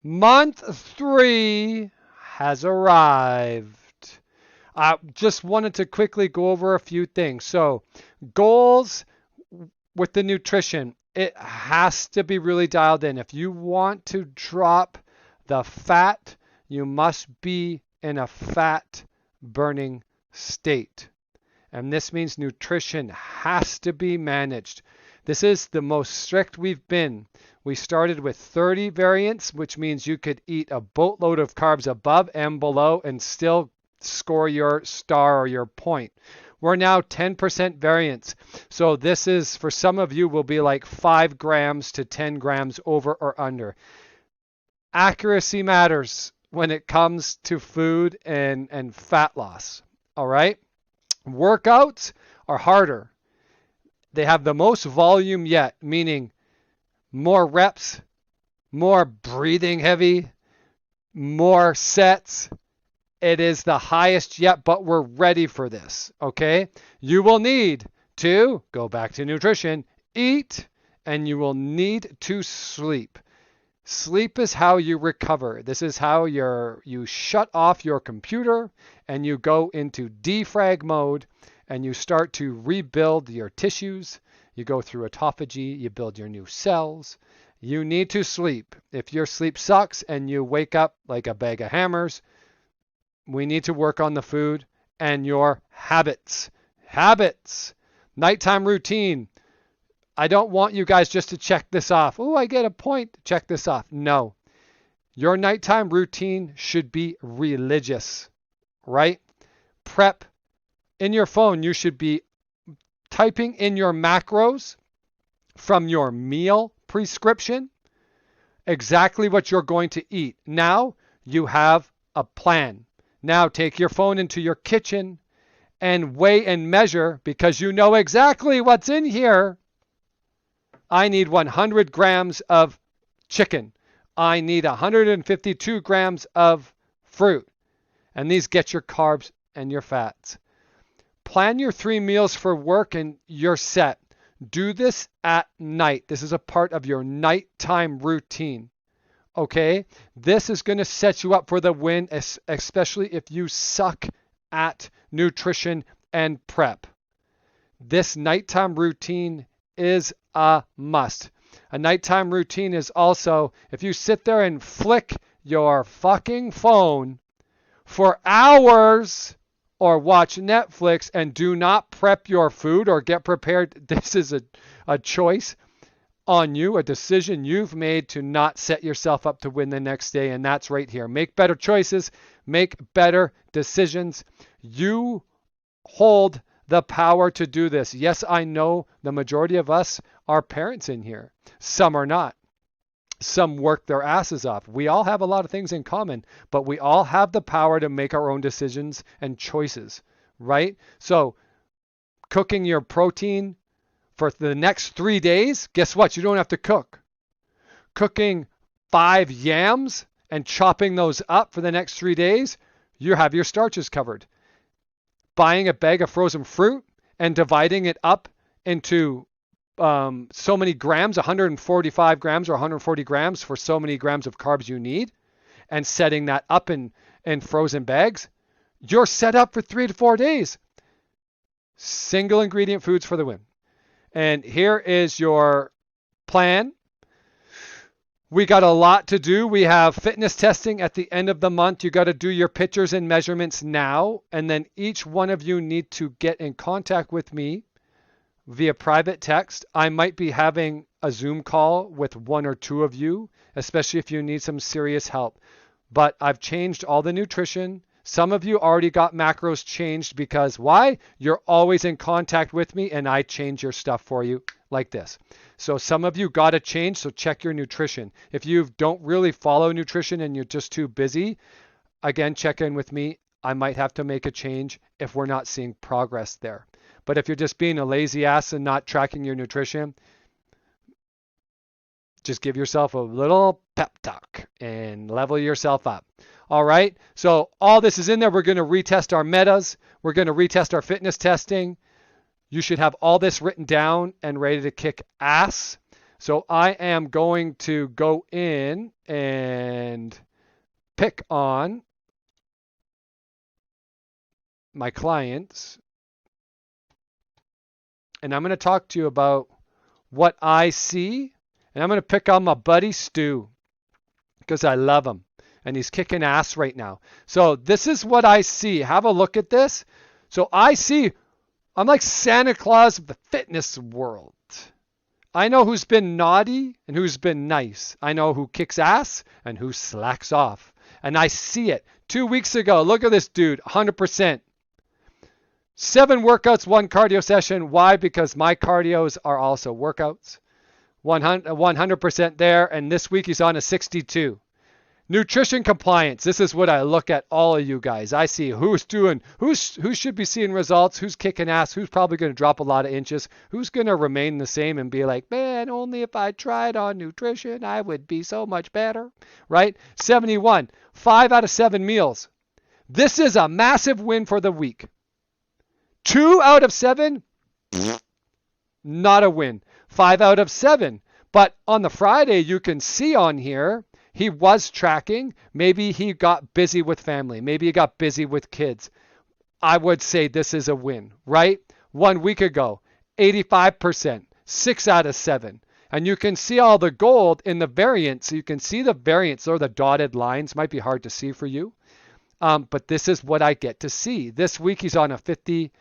Month 3 has arrived. I just wanted to quickly go over a few things. So, goals with the nutrition, it has to be really dialed in. If you want to drop the fat, you must be in a fat burning state. And this means nutrition has to be managed. This is the most strict we've been. We started with 30 variants, which means you could eat a boatload of carbs above and below and still score your star or your point. We're now 10% variance. So this is, for some of you, will be like 5 grams to 10 grams over or under. Accuracy matters when it comes to food and fat loss. All right? Workouts are harder. They have the most volume yet, meaning more reps, more breathing heavy, more sets. It is the highest yet, but we're ready for this, okay? You will need to go back to nutrition, eat, and you will need to sleep. Sleep is how you recover. This is how you shut off your computer and you go into defrag mode and you start to rebuild your tissues. You go through autophagy, you build your new cells. You need to sleep. If your sleep sucks and you wake up like a bag of hammers, we need to work on the food and your habits. Habits. Nighttime routine. I don't want you guys just to check this off. Oh, I get a point. Check this off. No. Your nighttime routine should be religious, right? Prep. In your phone, you should be typing in your macros from your meal prescription, exactly what you're going to eat. Now you have a plan. Now take your phone into your kitchen and weigh and measure because you know exactly what's in here. I need 100 grams of chicken. I need 152 grams of fruit. And these get your carbs and your fats. Plan your 3 meals for work and you're set. Do this at night. This is a part of your nighttime routine. Okay? This is going to set you up for the win, especially if you suck at nutrition and prep. This nighttime routine is a must. A nighttime routine is also, if you sit there and flick your fucking phone for hours or watch Netflix and do not prep your food or get prepared, this is a choice on you, a decision you've made to not set yourself up to win the next day, and that's right here. Make better choices, make better decisions. You hold the power to do this. Yes, I know the majority of us are parents in here. Some are not. Some work their asses off. We all have a lot of things in common, but we all have the power to make our own decisions and choices, right? So cooking your protein for the next 3 days, guess what? You don't have to cook. Cooking 5 yams and chopping those up for the next 3 days, you have your starches covered. Buying a bag of frozen fruit and dividing it up into so many grams, 145 grams or 140 grams for so many grams of carbs you need, and setting that up in frozen bags, you're set up for 3 to 4 days. Single ingredient foods for the win. And here is your plan. We got a lot to do. We have fitness testing at the end of the month. You got to do your pictures and measurements now. And then each one of you need to get in contact with me via private text. I might be having a Zoom call with 1 or 2 of you, especially if you need some serious help. But I've changed all the nutrition. Some of you already got macros changed because why? You're always in contact with me and I change your stuff for you like this. So some of you got to change, so check your nutrition. If you don't really follow nutrition and you're just too busy, again, check in with me. I might have to make a change if we're not seeing progress there. But if you're just being a lazy ass and not tracking your nutrition, just give yourself a little pep talk and level yourself up. All right. So all this is in there. We're going to retest our metas. We're going to retest our fitness testing. You should have all this written down and ready to kick ass. So I am going to go in and pick on my clients. And I'm going to talk to you about what I see. And I'm going to pick on my buddy Stu because I love him. And he's kicking ass right now. So this is what I see. Have a look at this. So I see, I'm like Santa Claus of the fitness world. I know who's been naughty and who's been nice. I know who kicks ass and who slacks off. And I see it. 2 weeks ago, look at this dude, 100%. 7 workouts, 1 cardio session. Why? Because my cardios are also workouts. 100% there. And this week he's on a 62. Nutrition compliance. This is what I look at all of you guys. I see who should be seeing results, who's kicking ass, who's probably going to drop a lot of inches, who's going to remain the same and be like, man, only if I tried on nutrition, I would be so much better, right? 71, 5 out of 7 meals. This is a massive win for the week. 2 out of 7, not a win. 5 out of 7. But on the Friday, you can see on here, he was tracking. Maybe he got busy with family. Maybe he got busy with kids. I would say this is a win, right? 1 week ago, 85%, 6 out of 7. And you can see all the gold in the variance. You can see the variance or the dotted lines. Might be hard to see for you. But this is what I get to see. This week he's on a 57%.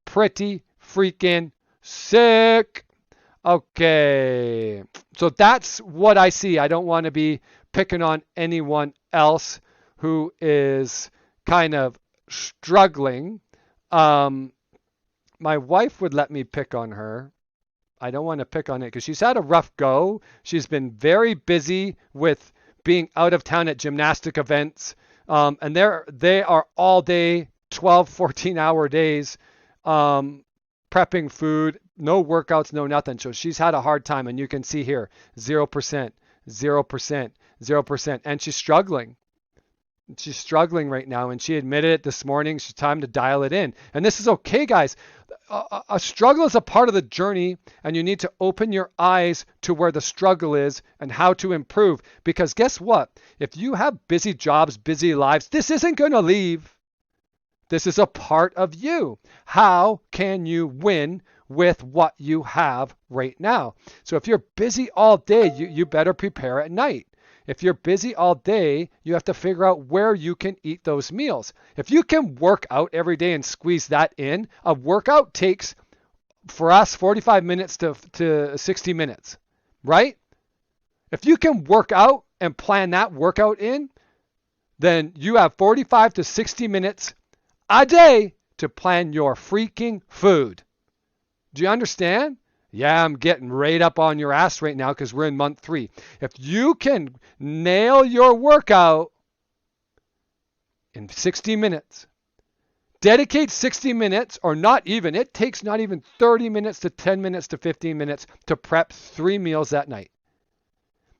Pretty freaking sick. Okay, so that's what I see. I don't want to be picking on anyone else who is kind of struggling. My wife would let me pick on her. I don't want to pick on it because she's had a rough go. She's been very busy with being out of town at gymnastic events. And they are all day, 12, 14-hour days, prepping food. No workouts, no nothing. So she's had a hard time. And you can see here, 0%, 0%, 0%. And she's struggling. She's struggling right now. And she admitted it this morning. She's time to dial it in. And this is okay, guys. A struggle is a part of the journey. And you need to open your eyes to where the struggle is and how to improve. Because guess what? If you have busy jobs, busy lives, this isn't going to leave. This is a part of you. How can you win with what you have right now? So if you're busy all day, you better prepare at night. If you're busy all day, you have to figure out where you can eat those meals. If you can work out every day and squeeze that in, a workout takes, for us, 45 minutes to 60 minutes, right? If you can work out and plan that workout in, then you have 45 to 60 minutes a day to plan your freaking food. Do you understand? Yeah, I'm getting right up on your ass right now because we're in month 3. If you can nail your workout in 60 minutes, dedicate 60 minutes or not even, it takes not even 30 minutes to 10 minutes to 15 minutes to prep 3 meals that night.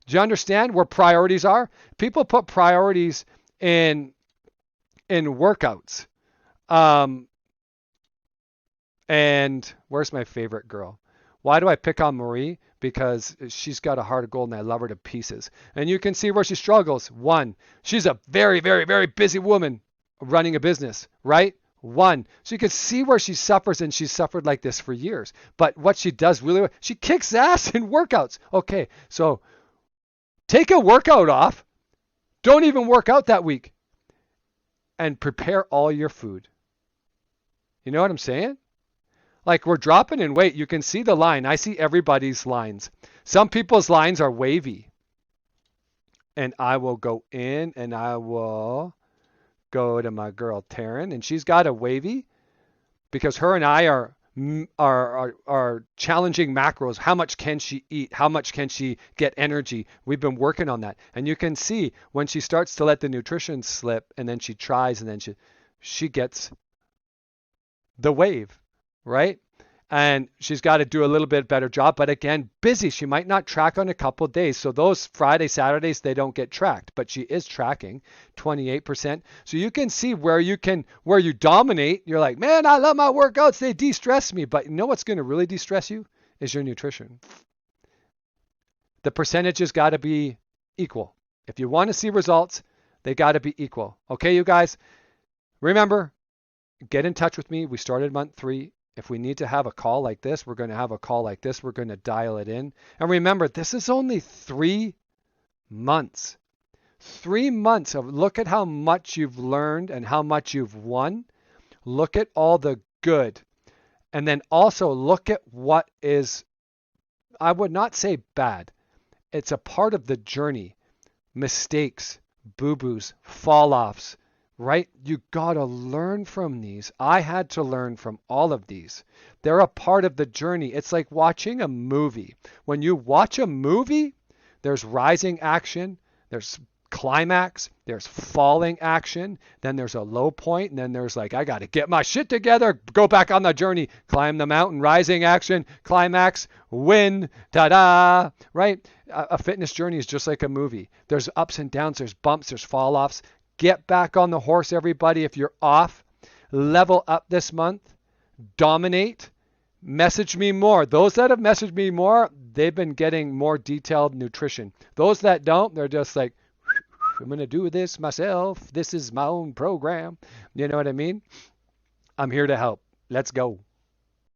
Do you understand where priorities are? People put priorities in workouts. And where's my favorite girl? Why do I pick on Marie? Because she's got a heart of gold and I love her to pieces. And you can see where she struggles. 1, she's a very, very, very busy woman running a business, right? 1. So you can see where she suffers, and she's suffered like this for years. But what she does really well, she kicks ass in workouts. Okay, so take a workout off. Don't even work out that week. And prepare all your food. You know what I'm saying? Like we're dropping in weight. You can see the line. I see everybody's lines. Some people's lines are wavy. And I will go in and I will go to my girl Taryn. And she's got a wavy because her and I are challenging macros. How much can she eat? How much can she get energy? We've been working on that. And you can see when she starts to let the nutrition slip and then she tries and then she gets the wave, right? And she's got to do a little bit better job. But again, busy. She might not track on a couple of days. So those Friday, Saturdays, they don't get tracked. But she is tracking 28%. So you can see where you dominate. You're like, man, I love my workouts. They de-stress me. But you know what's going to really de-stress you? is your nutrition. The percentages got to be equal. If you want to see results, they got to be equal. Okay, you guys? Remember, get in touch with me. We started month 3. If we need to have a call like this, we're going to have a call like this. We're going to dial it in. And remember, this is only 3 months. 3 months of look at how much you've learned and how much you've won. Look at all the good. And then also look at what is, I would not say bad. It's a part of the journey. Mistakes, boo-boos, fall-offs, right? You got to learn from these. I had to learn from all of these. They're a part of the journey. It's like watching a movie. When you watch a movie, there's rising action, there's climax, there's falling action, then there's a low point, and then there's like, I got to get my shit together, go back on the journey, climb the mountain, rising action, climax, win, ta-da, right? A fitness journey is just like a movie. There's ups and downs, there's bumps, there's fall-offs. Get back on the horse, everybody. If you're off, level up this month, dominate, message me more. Those that have messaged me more, they've been getting more detailed nutrition. Those that don't, they're just like, I'm going to do this myself. This is my own program. You know what I mean? I'm here to help. Let's go.